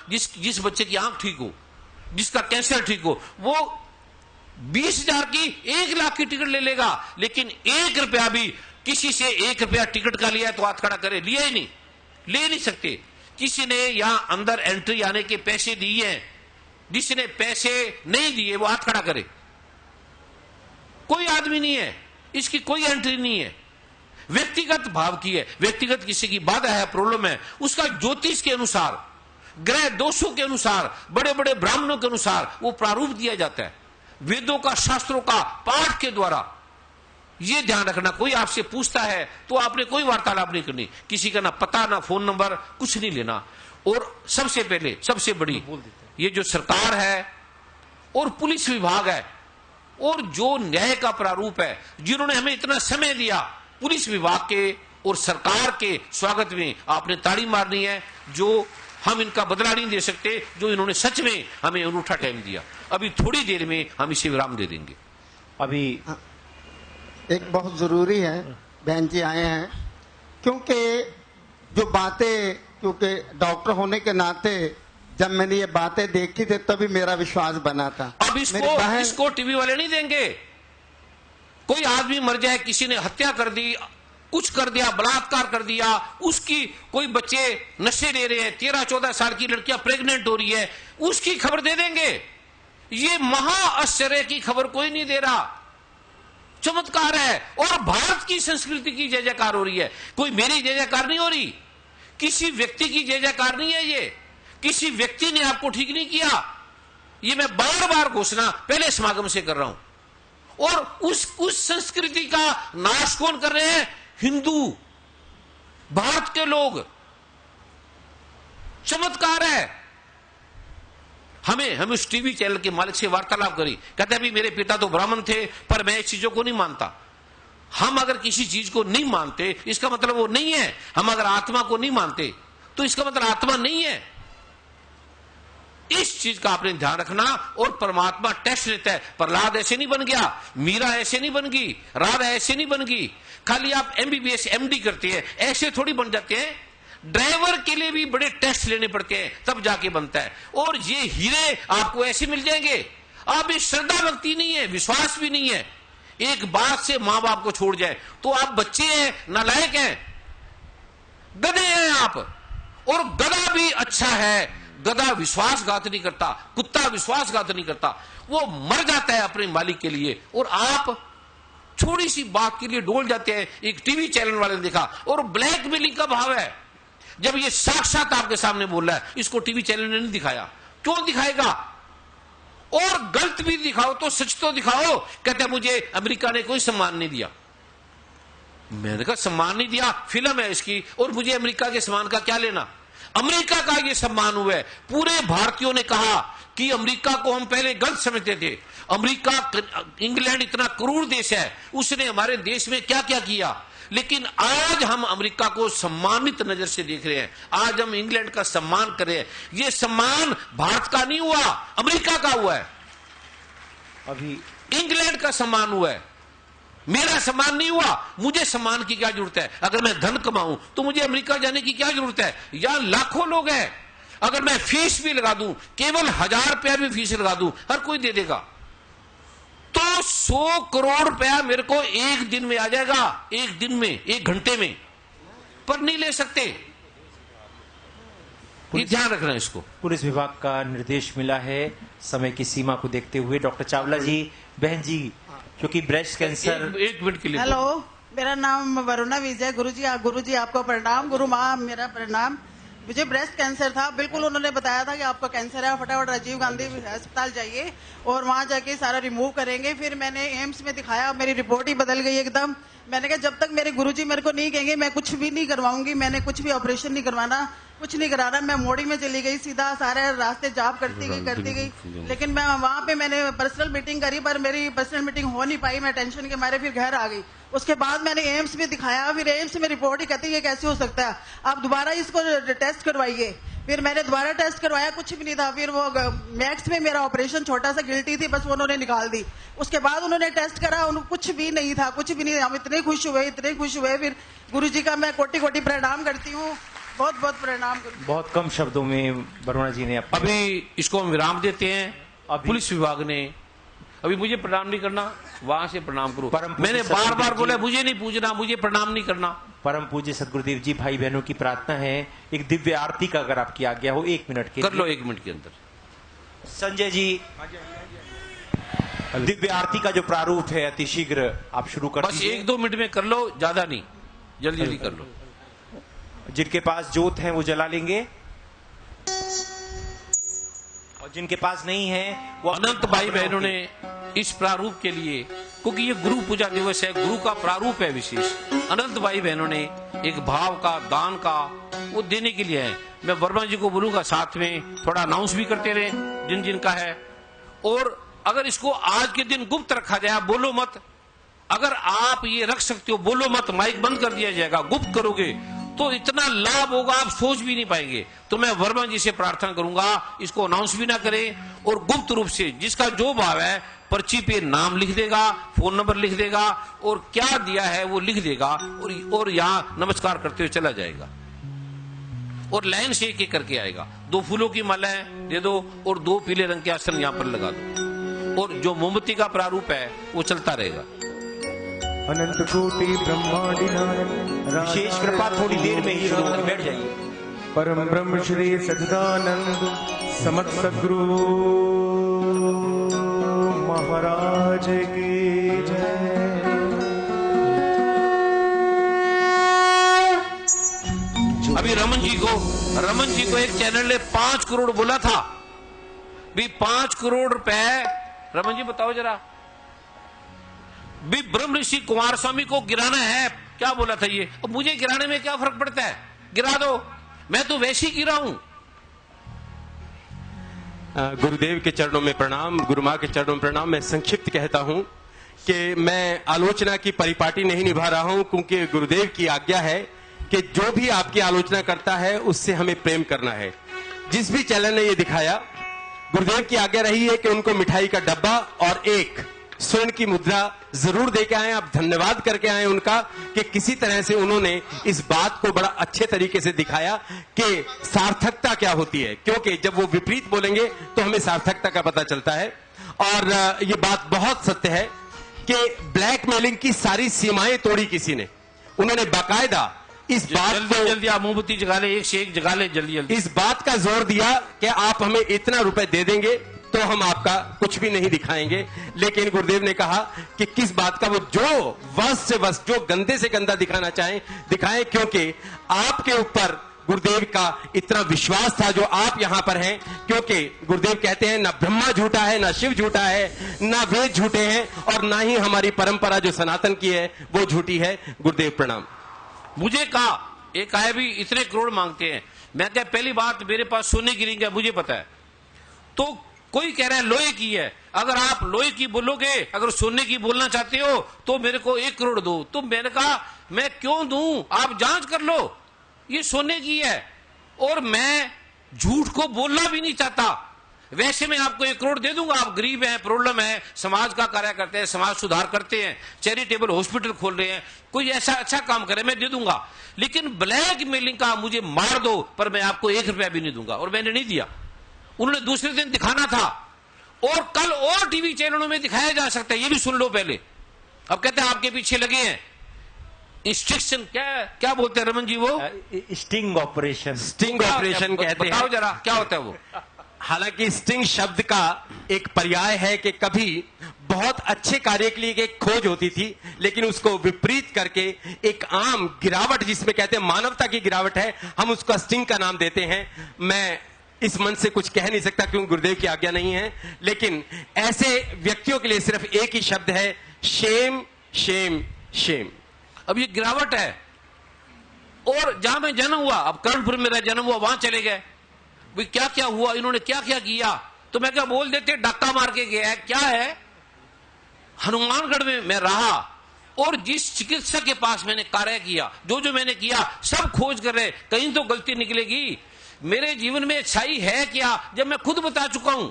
जिस बच्चे की आंख ठीक हो, जिसका कैंसर ठीक हो, वो 20,000 की 1 लाख की टिकट ले लेगा, लेकिन 1 रुपया भी किसी से 1 रुपया टिकट का लिया है तो हाथ खड़ा करे, लिया ही नहीं, ले नहीं सकते। किसी ने यहां अंदर एंट्री आने के पैसे दिए हैं, जिसने पैसे नहीं दिए वो हाथ खड़ा करे। कोई आदमी नहीं है, इसकी कोई एंट्री नहीं है, व्यक्तिगत भाव की है, व्यक्तिगत किसी की बाधा है, प्रॉब्लम है, उसका ज्योतिष के अनुसार, ग्रह दोषों के अनुसार, बड़े बड़े ब्राह्मणों के अनुसार वो प्रारूप दिया जाता है, वेदों का, शास्त्रों का पाठ के द्वारा। ये ध्यान रखना, कोई आपसे पूछता है तो आपने कोई वार्तालाप नहीं करनी, किसी का ना पता ना फोन नंबर, कुछ नहीं लेना। और सबसे पहले सबसे बड़ी ये जो सरकार है और पुलिस विभाग है और जो न्याय का प्रारूप है, जिन्होंने हमें इतना समय दिया, पुलिस विभाग के और सरकार के स्वागत में आपने ताड़ी मारनी है। जो हम इनका बदला नहीं दे सकते, जो इन्होंने सच में हमें अनूठा टाइम दिया। अभी थोड़ी देर में हम इसे विराम दे देंगे। अभी एक बहुत जरूरी है, बहन जी आए हैं, क्योंकि जो बातें, क्योंकि डॉक्टर होने के नाते जब मैंने ये बातें देखी थी तभी मेरा विश्वास बना था। अब इसको टीवी वाले नहीं देंगे। कोई आदमी मर जाए, किसी ने हत्या कर दी, कुछ कर दिया, बलात्कार कर दिया, उसकी कोई बच्चे नशे ले रहे हैं, 13-14 साल की लड़कियां प्रेग्नेंट हो रही है, उसकी खबर दे देंगे। ये महा आश्चर्य की खबर कोई नहीं दे रहा, चमत्कार है। और भारत की संस्कृति की जय जयकार हो रही है, कोई मेरी जय जयकार नहीं हो रही, किसी व्यक्ति की जय जयकार नहीं है, ये किसी व्यक्ति ने आपको ठीक नहीं किया। ये मैं बार बार घोषणा पहले समागम से कर रहा हूं। और उस संस्कृति का नाश कौन कर रहे हैं? हिंदू, भारत के लोग। चमत्कार है। हम उस टीवी चैनल के मालिक से वार्तालाप करी, कहते अभी मेरे पिता तो ब्राह्मण थे पर मैं इस चीजों को नहीं मानता। हम अगर किसी चीज को नहीं मानते इसका मतलब वो नहीं है। हम अगर आत्मा को नहीं मानते तो इसका मतलब आत्मा नहीं है। इस चीज का आपने ध्यान रखना। और परमात्मा टेस्ट लेता है। प्रहलाद ऐसे नहीं बन गया, मीरा ऐसे नहीं बन गई, राधा ऐसे नहीं बन गई। खाली आप MBBS MD करते हैं ऐसे थोड़ी बन जाते हैं। ड्राइवर के लिए भी बड़े टेस्ट लेने पड़ते हैं तब जाके बनता है। और ये हीरे आपको ऐसे मिल जाएंगे। आप इस श्रद्धा भक्ति नहीं है, विश्वास भी नहीं है। एक बात से मां बाप को छोड़ जाए तो आप बच्चे हैं, नालायक हैं, गधे हैं आप। और गधा भी अच्छा है, गधा विश्वासघात नहीं करता, कुत्ता विश्वासघात नहीं करता, वो मर जाता है अपने मालिक के लिए। और आप छोटी सी बात के लिए डोल जाते हैं। एक टीवी चैनल वाले ने देखा। और ब्लैकमेलिंग का भाव है। जब ये साक्षात आपके सामने बोल रहा है, इसको टीवी चैनल ने नहीं दिखाया, क्यों दिखाएगा? और गलत भी दिखाओ तो सच तो दिखाओ। कहते हैं मुझे अमेरिका ने कोई सम्मान नहीं दिया। मैंने कहा सम्मान नहीं दिया, फिल्म है इसकी, और मुझे अमेरिका के सम्मान का क्या लेना? अमेरिका का ये सम्मान हुआ है। पूरे भारतीयों ने कहा कि अमेरिका को हम पहले गलत समझते थे। अमेरिका, इंग्लैंड इतना क्रूर देश है, उसने हमारे देश में क्या क्या किया। लेकिन आज हम अमेरिका को सम्मानित नजर से देख रहे हैं। आज हम इंग्लैंड का सम्मान कर रहे हैं। ये सम्मान भारत का नहीं हुआ, अमेरिका का हुआ है। अभी इंग्लैंड का सम्मान हुआ है, मेरा सम्मान नहीं हुआ। मुझे सम्मान की क्या जरूरत है? अगर मैं धन कमाऊं तो मुझे अमेरिका जाने की क्या जरूरत है? यहां लाखों लोग हैं। अगर मैं फीस भी लगा दूं, केवल 1000 रुपया भी फीस लगा दूं, हर कोई दे देगा। तो 100 करोड़ रुपया मेरे को एक दिन में आ जाएगा, एक दिन में, एक घंटे में, पर नहीं ले सकते। ये ध्यान रखना है इसको। पुलिस विभाग का निर्देश मिला है समय की सीमा को देखते हुए। डॉक्टर चावला जी, बहन जी, क्योंकि ब्रेस्ट कैंसर, एक मिनट के लिए। हेलो, मेरा नाम वरुणा विजय। गुरुजी आपको प्रणाम। गुरु माँ मेरा प्रणाम। मुझे ब्रेस्ट कैंसर था, बिल्कुल उन्होंने बताया था कि आपको कैंसर है, फटाफट राजीव गांधी अस्पताल जाइए और वहां जाके सारा रिमूव करेंगे। फिर मैंने एम्स में दिखाया, मेरी रिपोर्ट ही बदल गई एकदम। मैंने कहा जब तक मेरे गुरुजी मेरे को नहीं कहेंगे मैं कुछ भी नहीं करवाऊंगी, मैंने कुछ भी ऑपरेशन नहीं करवाना, कुछ नहीं कराना। मैं मोड़ी में चली गई, सीधा सारे रास्ते जाप करती गई। लेकिन मैं वहां पे मैंने पर्सनल मीटिंग करी, पर मेरी पर्सनल मीटिंग हो नहीं पाई। मैं टेंशन के मारे फिर घर आ गई। उसके बाद मैंने एम्स में दिखाया, फिर एम्स में रिपोर्ट ही कहती है ये कैसे हो सकता है, आप दोबारा इसको टेस्ट करवाइए। फिर मैंने दोबारा टेस्ट करवाया, कुछ भी नहीं था। फिर वो मैक्स में मेरा ऑपरेशन छोटा सा गिल्टी थी, बस वो उन्होंने निकाल दी। उसके बाद उन्होंने टेस्ट करा, कुछ भी नहीं था, कुछ भी नहीं। हम इतने खुश हुए। फिर गुरुजी का मैं कोटि कोटि प्रणाम करती हूँ। बहुत बहुत प्रणाम गुरु जी। बहुत कम शब्दों में वरुणा जी ने अभी इसको हम विराम देते हैं। अभी- पुलिस विभाग ने अभी मुझे प्रणाम नहीं करना, वहां से प्रणाम करो। परम पूज्य मैंने सदगुरुदेव बार बार जी- बोला मुझे नहीं पूजना, मुझे प्रणाम नहीं करना। परम पूज्य सदगुरुदेव जी भाई बहनों की प्रार्थना है, एक दिव्य आरती का अगर आपकी आज्ञा हो 1 मिनट के कर लो लिए। 1 मिनट के अंदर। संजय जी, दिव्य आरती का जो प्रारूप है अति शीघ्र आप शुरू कर बस दीजिए। 1-2 मिनट में कर लो, ज्यादा नहीं, जल्दी जल्दी कर लो। जिनके पास जोत है वो जला लेंगे और जिनके पास नहीं है वो अनंत भाई बहनों ने इस प्रारूप के लिए, क्योंकि ये गुरु पूजा दिवस है, गुरु का प्रारूप है विशेष, अनंत भाई बहनों ने एक भाव का, दान का वो देने के लिए है। मैं वर्मा जी को बोलूंगा साथ में थोड़ा अनाउंस भी करते रहे जिन जिन का है। और अगर इसको आज के दिन गुप्त रखा जाए, बोलो मत, अगर आप ये रख सकते हो बोलो मत, माइक बंद कर दिया जाएगा, गुप्त करोगे तो इतना लाभ होगा आप सोच भी नहीं पाएंगे। तो मैं वर्मा जी से प्रार्थना करूंगा इसको अनाउंस भी ना करें और गुप्त रूप से जिसका जो भाव है पर्ची पे नाम लिख देगा, फोन नंबर लिख देगा और क्या दिया है वो लिख देगा और यहाँ नमस्कार करते हुए चला जाएगा और लाइन से एक एक करके आएगा। 2 फूलों की मालाएं दे दो और 2 पीले रंग के आसन यहाँ पर लगा दो और जो मोमबत्ती का प्रारूप है वो चलता रहेगा। अनंत कोटि ब्रह्मांड नायक विशेष कृपा थोड़ी देर में ही शुरू होगी, बैठ जाइए। परम ब्रह्म श्री सच्चिदानंद समर्थ सद्गुरु महाराज की जय। अभी रमन जी को एक चैनल ने 5 करोड़ बोला था, भी 5 करोड़ रुपए, रमन जी बताओ जरा, भी ब्रह्म ऋषि कुमार स्वामी को गिराना है, क्या बोला था ये? अब मुझे गिराने में क्या फर्क पड़ता है, गिरा दो, मैं तो वैसे ही गिरा हूं। गुरुदेव के चरणों में प्रणाम, गुरु मां के चरणों में प्रणाम। मैं संक्षिप्त कहता हूं कि मैं आलोचना की परिपाटी नहीं निभा रहा हूं, क्योंकि गुरुदेव की आज्ञा है कि जो भी आपकी आलोचना करता है उससे हमें प्रेम करना है। जिस भी चैनल ने ये दिखाया, गुरुदेव की आज्ञा रही है कि उनको मिठाई का डब्बा और एक स्वर्ण की मुद्रा जरूर देके आए। आप धन्यवाद करके आए उनका कि किसी तरह से उन्होंने इस बात को बड़ा अच्छे तरीके से दिखाया कि सार्थकता क्या होती है, क्योंकि जब वो विपरीत बोलेंगे तो हमें सार्थकता का पता चलता है। और ये बात बहुत सत्य है कि ब्लैकमेलिंग की सारी सीमाएं तोड़ी किसी ने। उन्होंने बाकायदा इस बात को, जल्दी आप मोमबत्ती जगा ले, एक से एक जगा ले, जल्दी जल्दी। इस बात का जोर दिया कि आप हमें इतना रुपए दे देंगे तो हम आपका कुछ भी नहीं दिखाएंगे। लेकिन गुरुदेव ने कहा कि किस बात का, वो जो वस से वस, जो गंदे से गंदा दिखाना चाहें दिखाएं, क्योंकि आपके ऊपर गुरुदेव का इतना विश्वास था जो आप यहां पर हैं। क्योंकि गुरुदेव कहते हैं ना ब्रह्मा झूठा है, ना शिव झूठा है, ना वेद झूठे हैं और ना ही हमारी परंपरा जो सनातन की है वो झूठी है। गुरुदेव प्रणाम। मुझे कहा एक आए भी इतने करोड़ मांगते हैं, मैं क्या, पहली बात मेरे पास सोने की रिंग है, मुझे पता है। तो कोई कह रहा है लोहे की है, अगर आप लोहे की बोलोगे, अगर सोने की बोलना चाहते हो तो मेरे को 1 करोड़ दो। तो मैंने कहा मैं क्यों दूं, आप जांच कर लो, ये सोने की है और मैं झूठ को बोलना भी नहीं चाहता। वैसे मैं आपको 1 करोड़ दे दूंगा, आप गरीब हैं, प्रॉब्लम है, समाज का कार्य करते हैं, समाज सुधार करते हैं, चैरिटेबल हॉस्पिटल खोल रहे हैं, कोई ऐसा अच्छा काम करे मैं दे दूंगा। लेकिन ब्लैक मेलिंग का मुझे मार दो पर मैं आपको 1 रुपया भी नहीं दूंगा, और मैंने नहीं दिया। उन्होंने दूसरे दिन दिखाना था और कल और टीवी चैनलों में दिखाया जा सकता है, ये भी सुन लो पहले। अब कहते हैं आपके पीछे लगे हैं, इंस्ट्रक्शन क्या बोलते हैं रमन जी, वो स्टिंग ऑपरेशन। स्टिंग ऑपरेशन कहते हैं। बताओ जरा क्या होता है वो। हालांकि स्टिंग शब्द का एक पर्याय है कि कभी बहुत अच्छे कार्य के लिए एक खोज होती थी, लेकिन उसको विपरीत करके एक आम गिरावट, जिसमें कहते हैं मानवता की गिरावट है, हम उसका स्टिंग का नाम देते हैं। मैं इस मन से कुछ कह नहीं सकता क्योंकि गुरुदेव की आज्ञा नहीं है, लेकिन ऐसे व्यक्तियों के लिए सिर्फ एक ही शब्द है, शेम शेम शेम। अब ये गिरावट है। और जहां मैं जन्म हुआ, अब कर्णपुर में मेरा जन्म हुआ, वहां चले गए, भाई क्या क्या हुआ, इन्होंने क्या क्या किया, तो मैं क्या बोल देते डाका मार के गया है, क्या है। हनुमानगढ़ में मैं रहा और जिस चिकित्सक के पास मैंने कार्य किया, जो जो मैंने किया, सब खोज कर रहे, कहीं तो गलती निकलेगी। मेरे जीवन में अच्छाई है क्या, जब मैं खुद बता चुका हूं,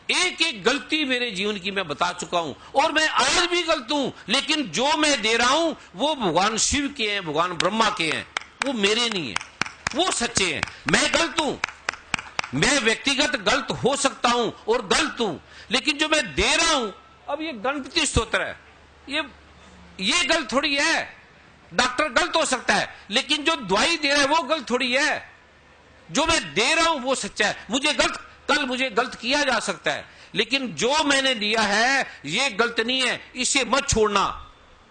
एक एक गलती मेरे जीवन की मैं बता चुका हूं, और मैं आज भी गलत हूं, लेकिन जो मैं दे रहा हूं वो भगवान शिव के हैं, भगवान ब्रह्मा के हैं, वो मेरे नहीं है। वो सच्चे हैं। मैं गलत हूं, मैं व्यक्तिगत गलत हो सकता हूं और गलत हूं, लेकिन जो मैं दे रहा हूं, अब ये गणपति स्तोत्र है, ये गलत थोड़ी है। डॉक्टर गलत हो सकता है, लेकिन जो दवाई दे रहा है वो गलत थोड़ी है। जो मैं दे रहा हूं वो सच्चा है। कल मुझे गलत किया जा सकता है, लेकिन जो मैंने दिया है ये गलत नहीं है, इसे मत छोड़ना।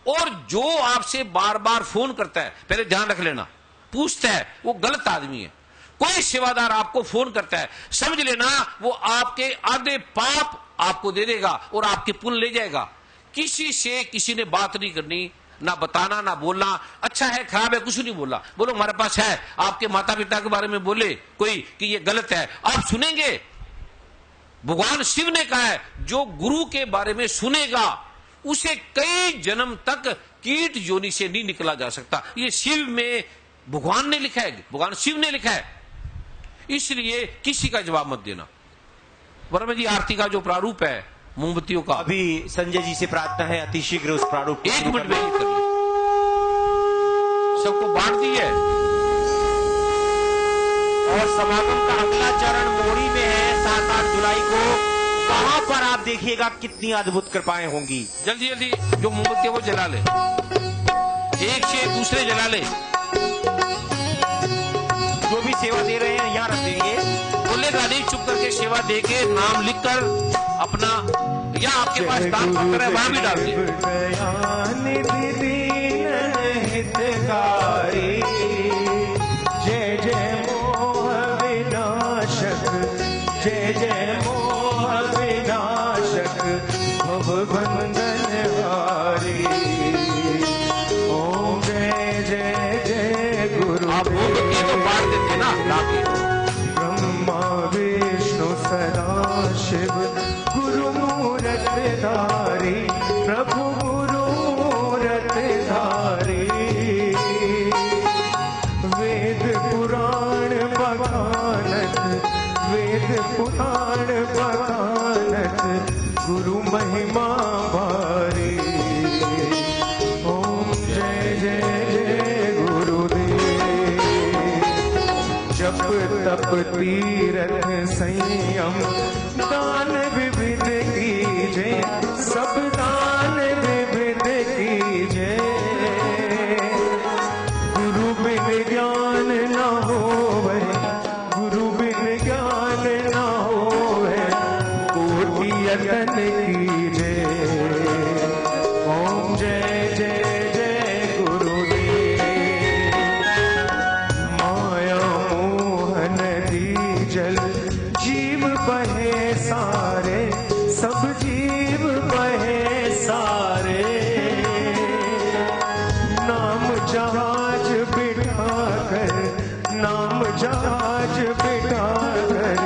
और जो आपसे बार बार फोन करता है, पहले ध्यान रख लेना, पूछता है, वो गलत आदमी है। कोई सेवादार आपको फोन करता है, समझ लेना वो आपके आधे पाप आपको दे देगा और आपके पुण्य ले जाएगा। किसी से किसी ने बात नहीं करनी, ना बताना, ना बोलना, अच्छा है खराब है कुछ नहीं बोला। बोलो हमारे पास है, आपके माता पिता के बारे में बोले कोई कि ये गलत है, आप सुनेंगे? भगवान शिव ने कहा है, जो गुरु के बारे में सुनेगा उसे कई जन्म तक कीट योनि से नहीं निकला जा सकता। ये शिव में भगवान ने लिखा है, भगवान शिव ने लिखा है। इसलिए किसी का जवाब मत देना। वर्मा जी, आरती का जो प्रारूप है मोमबत्तियों का, अभी संजय जी से प्रार्थना है अतिशीघ्र उस प्रारूप को 1 मिनट में ही कर ले। सबको बांट दी है। और समागम का अगला चरण मोड़ी में है 7-8 जुलाई को। वहां पर आप देखिएगा कितनी अद्भुत कृपाएं होंगी। जल्दी जल्दी जो मोमबत्ती है वो जला ले, एक से दूसरे जला ले। जो भी सेवा दे रहे हैं यहाँ रख दीजिए। बोलेगा नहीं, चुप करके सेवा दे के नाम लिखकर अपना, या आपके पास दान पात्र है वहां भी डाल दिए। जय जय मोह विनाशक, जय जय मोह विनाशक, भवबंधन हारी। ओम जय जय जय गुरु। आप मोमबत्ती तो बांट देते ना लाके। ब्रह्मा विष्णु सदा शिव, गुरु मूरत धारी, प्रभु गुरु मूरत धारी। वेद पुराण बखानत, वेद पुराण बखानत, गुरु महिमा भारी। ओम जय जय जय गुरुदेव। जप तप तीरथ संयम, दान विविध कीजे, सब दान विविध कीजे। गुरु बिन ज्ञान न होवे, गुरु बिन ज्ञान न होवे, कोटि यतन कीजे। ओम जय जय जय गुरुदेव। माया मोहन दी जल, जीव बहे सारे, सब जीव बहे सारे। नाम जहाज बिठा कर, नाम जहाज बिठा कर,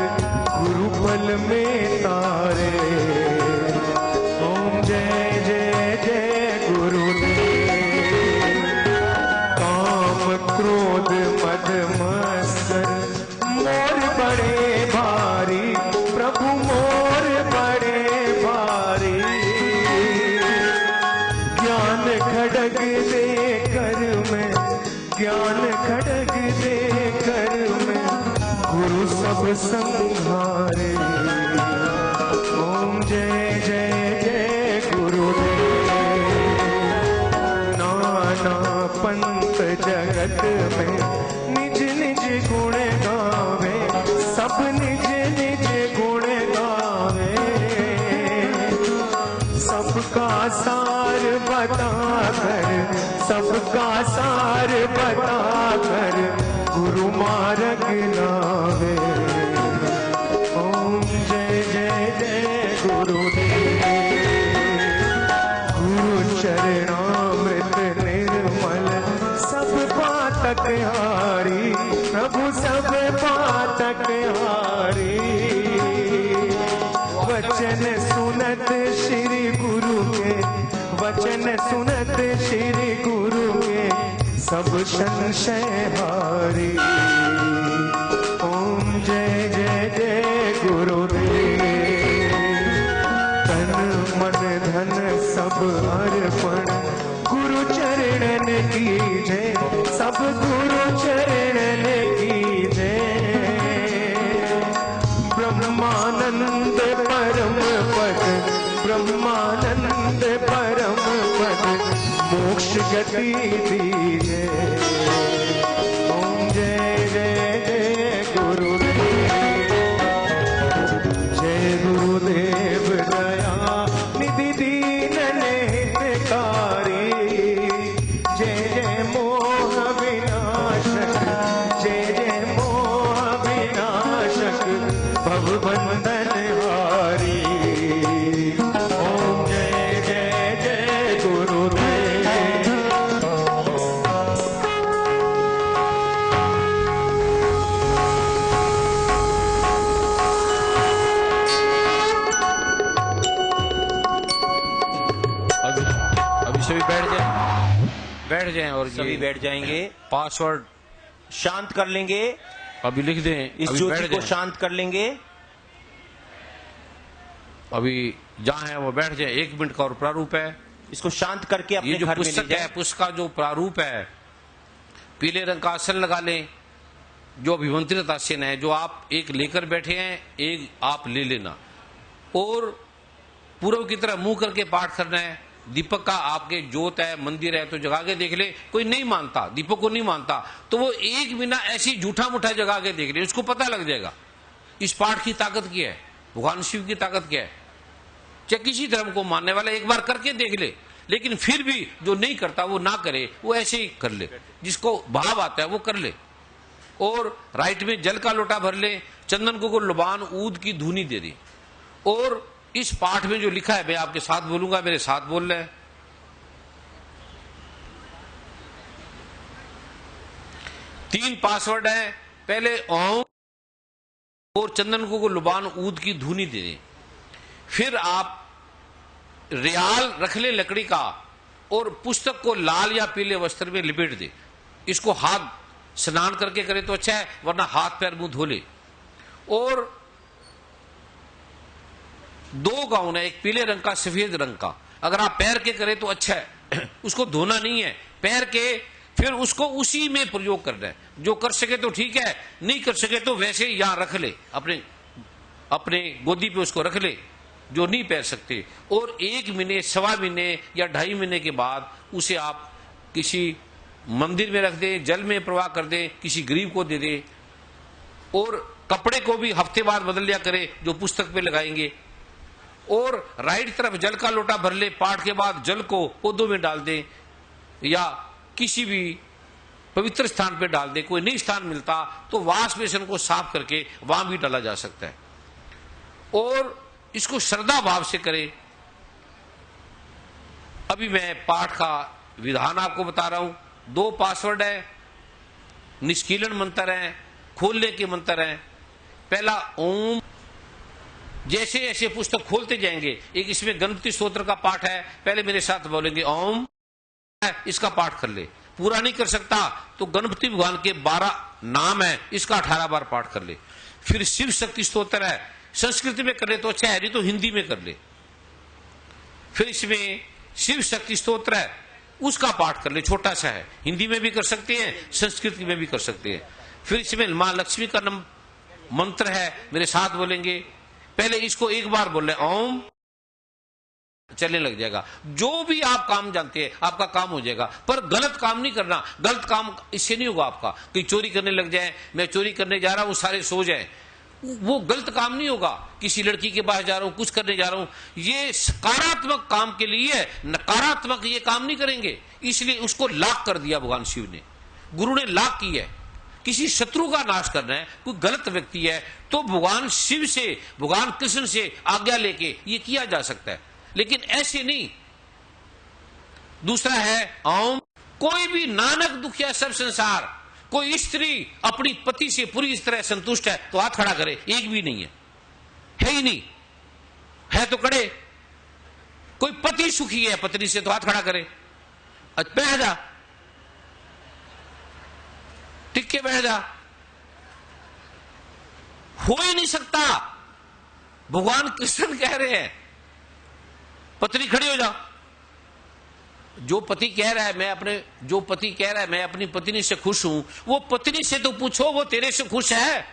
गुरु पल में तारे। ओम जय जय जय गुरुदेव। काम क्रोध मद मत्सर, मोर बड़े भारी, प्रभु मोर बड़े भारी। ज्ञान खड़ग दे कर में, ज्ञान खड़ग दे कर में, गुरु सब संहारे। ओम जय जय जय गुरुदेव। नाना पंथ जगत में, निज निज गुण गावे, सब निज निज गुण गावे। सबका सार बता कर, सबका सार बता कर, गुरु मार्ग लावे। ओम जय जय जय गुरुदेव। गुरु चरणामृत निर्मल, सब पातक हारी, प्रभु सब पातक हारी। वचन सुनत श्री गुरु के, वचन सुनत श्री गुरु के, सब संशय हारी। ओम जय जय जय गुरुदेव। तन मन धन सब अर्पण, गुरु चरणन कीजे, सब गुरु चरणन की ब्रह्मानंद परम पद, ब्रह्मानंद परम पद, मोक्ष गति दीजे। ओम जय जय जय गुरुदेव, जय गुरुदेव दया निधि दीन हितकारी, जय जय मोह विनाशक, जय जय मोह विनाशक, भव बंधन हारी। ओम जय जय जय गुरुदेव। अभी सभी बैठ जाएं और सभी ये बैठ जाएंगे, पासवर्ड शांत कर लेंगे, अभी लिख दें। इस अभी ज्योति बैठ को जाएं। शांत कर लेंगे। अभी जहां है वो बैठ जाए। 1 मिनट का और प्रारूप है। इसको शांत करके ये अपने जो घर में ले पुस्तक है, जाए। पुस्तक का जो प्रारूप है, पीले रंग का आसन लगा लें, जो अभिमंत्रित आसन है, जो आप एक लेकर बैठे हैं, एक आप ले लेना, और पूर्व की तरह मुंह करके पाठ करना है। दीपक का आपके जोत है, मंदिर है तो जगा के देख ले। कोई नहीं मानता, दीपक को नहीं मानता, तो वो एक बिना ऐसी झूठा मुठा जगा के देख ले, उसको पता लग जाएगा इस पाठ की ताकत क्या है, भगवान शिव की ताकत क्या है। चाहे किसी धर्म को मानने वाला एक बार करके देख ले, लेकिन फिर भी जो नहीं करता वो ना करे, वो ऐसे ही कर ले, जिसको भाव आता है वो कर ले। और राइट में जल का लोटा भर ले, चंदन को लुबान ऊद की धुनी दे दे। और इस पाठ में जो लिखा है मैं आपके साथ बोलूंगा, मेरे साथ बोल रहे हैं। 3 पासवर्ड है। पहले ओम और चंदन को लुबान ऊद की धुनी दे दें। फिर आप रियाल रख ले लकड़ी का और पुस्तक को लाल या पीले वस्त्र में लिपेट दे। इसको हाथ स्नान करके करे तो अच्छा है, वरना हाथ पैर मुंह धो ले। और 2 गाउन है, एक पीले रंग का, सफेद रंग का। अगर आप पैर के करें तो अच्छा है, उसको धोना नहीं है, पैर के फिर उसको उसी में प्रयोग करना है। जो कर सके तो ठीक है, नहीं कर सके तो वैसे यहां रख ले, अपने गोदी पे उसको रख ले, जो नहीं पैर सकते। और 1 महीने, 1.25 महीने या 2.5 महीने के बाद उसे आप किसी मंदिर में रख दें, जल में प्रवाह कर दें, किसी गरीब को दे दें। और कपड़े को भी हफ्ते बाद बदल लिया करे, जो पुस्तक पे लगाएंगे। और राइट तरफ जल का लोटा भर ले, पाठ के बाद जल को पौधों में डाल दें या किसी भी पवित्र स्थान पे डाल दे। कोई नहीं स्थान मिलता तो वाश बेसन को साफ करके वहां भी डाला जा सकता है। और इसको श्रद्धा भाव से करें। अभी मैं पाठ का विधान आपको बता रहा हूं। 2 पासवर्ड है, निष्कीलन मंत्र है, खोलने के मंत्र है। पहला ओम। जैसे जैसे पुस्तक खोलते जाएंगे, एक इसमें गणपति स्तोत्र का पाठ है, पहले मेरे साथ बोलेंगे ओम, इसका पाठ कर ले। पूरा नहीं कर सकता तो गणपति भगवान के 12 नाम है, इसका 18 बार पाठ कर ले। फिर शिव शक्ति स्तोत्र है, संस्कृत में कर ले तो अच्छा है, नहीं तो हिंदी में कर ले। फिर इसमें शिव शक्ति स्तोत्र है, उसका पाठ कर ले, छोटा सा है, हिंदी में भी कर सकते हैं, संस्कृत में भी कर सकते हैं। फिर इसमें मां लक्ष्मी का मंत्र है, मेरे साथ बोलेंगे। पहले इसको 1 बार बोल रहे ओम, चलने लग जाएगा। जो भी आप काम जानते हैं आपका काम हो जाएगा, पर गलत काम नहीं करना। गलत काम इससे नहीं होगा आपका। कहीं चोरी करने लग जाए, मैं चोरी करने जा रहा हूं, सारे सो जाए, वो गलत काम नहीं होगा। किसी लड़की के पास जा रहा हूं, कुछ करने जा रहा हूं, ये सकारात्मक काम के लिए है, नकारात्मक ये काम नहीं करेंगे। इसलिए उसको लाख कर दिया भगवान शिव ने, गुरु ने लाख की है। किसी शत्रु का नाश करना है, कोई गलत व्यक्ति है, तो भगवान शिव से, भगवान कृष्ण से आज्ञा लेके ये किया जा सकता है, लेकिन ऐसे नहीं। दूसरा है ओम। कोई भी नानक दुखिया सब संसार, कोई स्त्री अपनी पति से पूरी तरह संतुष्ट है तो हाथ खड़ा करे। एक भी नहीं है ही नहीं है तो करे। कोई पति सुखी है पत्नी से तो हाथ खड़ा करे। बैठ जा, टिक के बैठ जा। हो ही नहीं सकता। भगवान कृष्ण कह रहे हैं पत्नी खड़ी हो जा। जो पति कह रहा है मैं अपनी पत्नी से खुश हूं, वो पत्नी से तो पूछो वो तेरे से खुश है।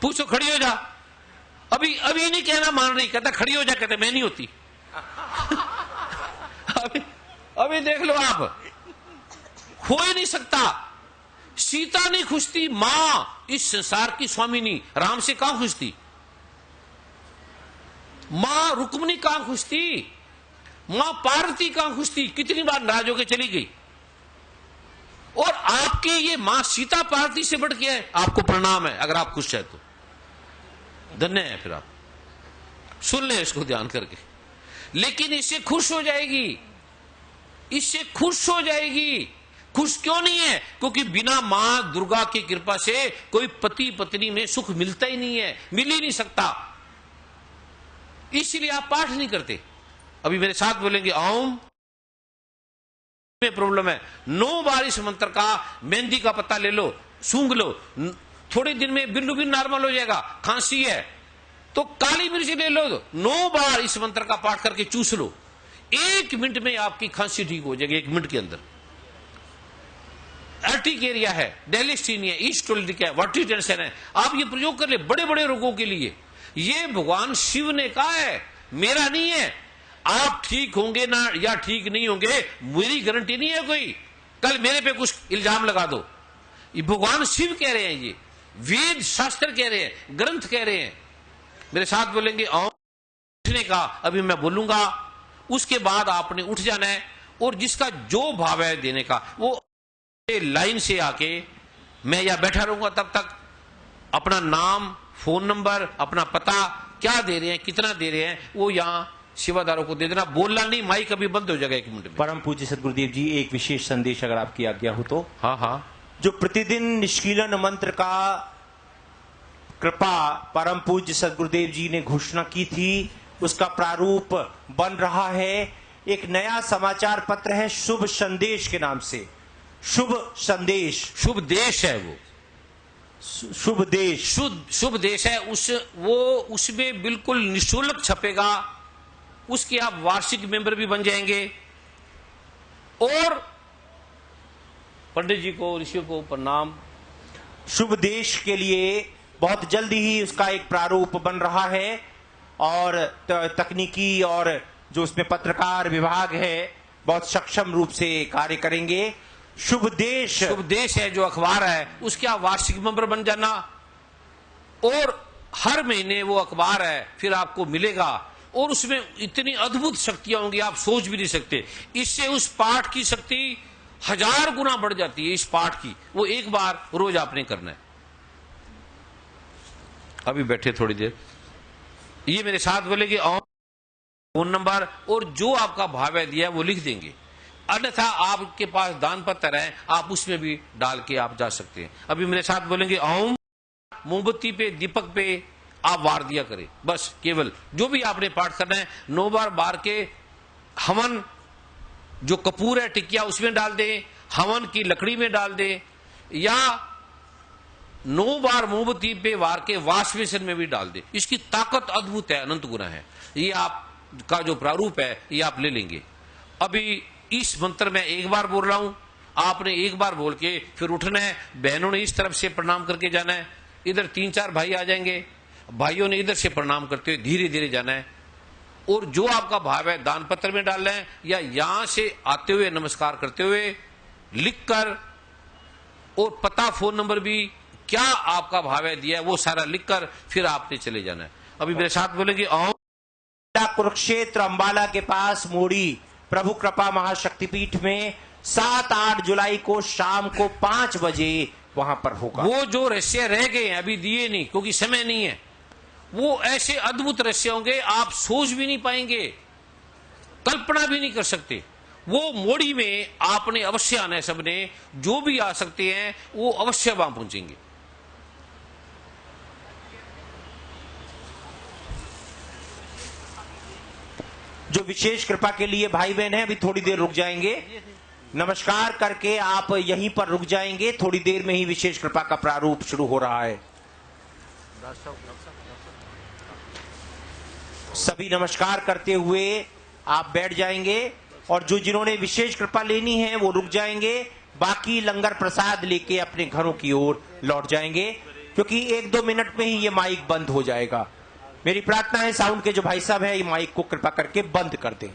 पूछो, खड़ी हो जा। अभी अभी नहीं कहना मान रही, कहता खड़ी हो जा, कहते मैं नहीं होती। अभी देख लो आप, हो ही नहीं सकता। सीता नहीं खुश थी, मां इस संसार की स्वामिनी राम से कहां खुश थी? मां रुक्मिणी कहां खुश थी? मां पार्वती कहां खुश थी? कितनी बार नाराज होकर चली गई। और आपकी ये मां सीता पार्वती से बढ़ के है। आपको प्रणाम है, अगर आप खुश है तो धन्य है। फिर आप सुन लें इसको ध्यान करके। लेकिन इससे खुश हो जाएगी, इससे खुश हो जाएगी। खुश क्यों नहीं है? क्योंकि बिना मां दुर्गा की कृपा से कोई पति पत्नी में सुख मिलता ही नहीं है, मिल ही नहीं सकता। इसलिए आप पाठ नहीं करते। अभी मेरे साथ बोलेंगे ओम में प्रॉब्लम है, 9 बार इस मंत्र का मेहंदी का पत्ता ले लो, सूंघ लो, थोड़े दिन में बिल्लू भी नॉर्मल हो जाएगा। खांसी है तो काली मिर्च ले लो, 9 बार इस मंत्र का पाठ करके चूस लो, 1 मिनट में आपकी खांसी ठीक हो जाएगी। 1 मिनट के अंदर। अर्टिकेरिया है, डेलिस्टीनिया, ईस्टोलिटिक है, वाटरी टेंशन है, आप ये प्रयोग कर ले बड़े बड़े रोगों के लिए। ये भगवान शिव ने कहा है, मेरा नहीं है। आप ठीक होंगे ना या ठीक नहीं होंगे, मेरी गारंटी नहीं है कोई। कल मेरे पे कुछ इल्जाम लगा दो। ये भगवान शिव कह रहे हैं, ये वेद शास्त्र कह रहे हैं, ग्रंथ कह रहे हैं। मेरे साथ बोलेंगे ओम। उठने का अभी मैं बोलूंगा, उसके बाद आपने उठ जाना है और जिसका जो भाव है देने का, वो लाइन से आके, मैं या बैठा रहूंगा तब तक अपना नाम, फोन नंबर, अपना पता, क्या दे रहे हैं, कितना दे रहे हैं, वो यहां सेवादारों को दे देना। बोलना नहीं, माइक अभी बंद हो जाएगा 1 मिनट में। परम पूज्य सदगुरुदेव जी, एक विशेष संदेश अगर आपकी आज्ञा हो तो। हाँ हाँ। जो प्रतिदिन निष्कीलन मंत्र का कृपा परम पूज्य सदगुरुदेव जी ने घोषणा की थी, उसका प्रारूप बन रहा है। एक नया समाचार पत्र है शुभ संदेश के नाम से। शुभ संदेश, शुभ देश है वो, शुभ देश, शुभ देश है। उसमें बिल्कुल निःशुल्क छपेगा। उसके आप वार्षिक मेंबर भी बन जाएंगे। और पंडित जी को, ऋषियों को प्रणाम। शुभ देश के लिए बहुत जल्दी ही उसका एक प्रारूप बन रहा है और तकनीकी और जो उसमें पत्रकार विभाग है बहुत सक्षम रूप से कार्य करेंगे। शुभ देश है जो अखबार है, उसके आप वार्षिक मेंबर बन जाना और हर महीने वो अखबार है फिर आपको मिलेगा। और उसमें इतनी अद्भुत शक्तियां होंगी आप सोच भी नहीं सकते। इससे उस पाठ की शक्ति 1000 गुना बढ़ जाती है। इस पाठ की वो एक बार रोज आपने करना है। अभी बैठे थोड़ी देर, ये मेरे साथ बोलेंगे और फोन नंबर और जो आपका भाव है दिया वो लिख देंगे। अन्यथा आपके पास दान पत्र है, आप उसमें भी डाल के आप जा सकते हैं। अभी मेरे साथ बोलेंगे ओम। मोमबत्ती पे, दीपक पे आप वार दिया करें, बस केवल जो भी आपने पाठ करना है 9 बार बार के हवन, जो कपूर है टिकिया उसमें डाल दें, हवन की लकड़ी में डाल दें, या 9 बार मोमबत्ती पे वार के वाश बेसिन में भी डाल दें। इसकी ताकत अद्भुत है, अनंत गुना है। ये आपका जो प्रारूप है ये आप ले लेंगे। अभी इस मंत्र में 1 बार बोल रहा हूं, आपने 1 बार बोल के फिर उठना है। बहनों ने इस तरफ से प्रणाम करके जाना है, इधर 3-4 भाई आ जाएंगे, भाइयों ने इधर से प्रणाम करते हुए धीरे धीरे जाना है। और जो आपका भाव है दान पत्र में डालना है या यहां से आते हुए नमस्कार करते हुए लिखकर, और पता, फोन नंबर भी, क्या आपका भाव है दिया है वो सारा लिखकर फिर आपने चले जाना है। अभी मेरे साथ बोलेंगे ओम। कुरुक्षेत्र अंबाला के पास मोड़ी प्रभु कृपा महाशक्तिपीठ में 7-8 जुलाई को शाम को 5 बजे वहां पर होगा। वो जो रहस्य रह गए हैं अभी दिए नहीं क्योंकि समय नहीं है, वो ऐसे अद्भुत रहस्य होंगे आप सोच भी नहीं पाएंगे, कल्पना भी नहीं कर सकते। वो मोड़ी में आपने अवश्य आना है। सबने जो भी आ सकते हैं वो अवश्य वहां पहुंचेंगे। जो विशेष कृपा के लिए भाई बहन है अभी थोड़ी देर रुक जाएंगे, नमस्कार करके आप यहीं पर रुक जाएंगे। थोड़ी देर में ही विशेष कृपा का प्रारूप शुरू हो रहा है। सभी नमस्कार करते हुए आप बैठ जाएंगे और जो जिन्होंने विशेष कृपा लेनी है वो रुक जाएंगे, बाकी लंगर प्रसाद लेके अपने घरों की ओर लौट जाएंगे। क्योंकि 1-2 मिनट में ही ये माइक बंद हो जाएगा। मेरी प्रार्थना है साउंड के जो भाई साहब है ये माइक को कृपा करके बंद कर दें।